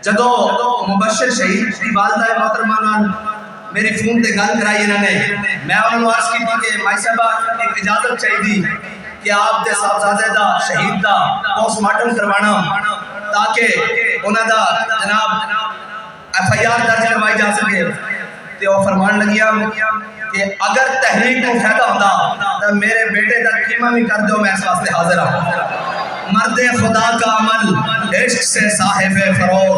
जदों मुबशर शहीद की वालदा मोहतरमा नाल मेरी फोन ते गल कराई इन्होंने, मैं उन्होंने अर्ज की कि माई साहबा एक इजाजत चाहिए कि आप दे साहबजादे दा शहीद दा पोस्टमार्टम करवाना ताकि उन्हां दा जनाब FIR दर्ज करवाई जा सके। ते वो फरमान लगिया कि अगर तहरीक को फायदा होता तो मेरे बेटे का कीमा भी कर दो, मैं इस वास्ते हाजिर हूँ। मर्दे खुदा का अमल इश्क से साहिबे फरोग,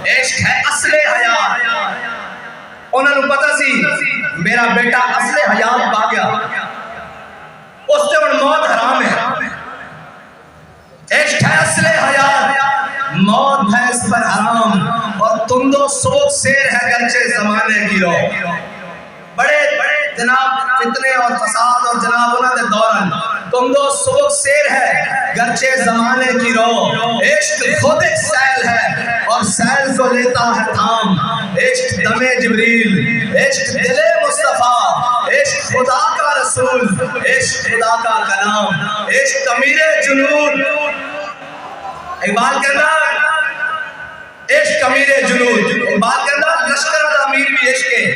इश्क है असले हयात। उन्होंने पता सी मेरा बेटा असले हयात पा गया, उससे हुण मौत हराम है। इश्क है असले हयात, मौत है इस पर हराम। और तुम दो सोच शेर है गरचे जमाने की रो। बड़े जनाब फितने और फसाद और जनाब उन्होंने दौरान तुम दो सोच शेर है गरचे जमाने की रो। इश्क खुद एक सैल है और सैल को लेता है थाम। इश्क दमे जिब्रील, इश्क दिले मुस्तफा, इश्क खुदा का रसूल, इश्क खुदा का कलाम, इश्क अमीरे जुनून। इकबाल कहता इश्क अमीरे जुनून, इकबाल कहता लश्कर अमीर भी इश्क है।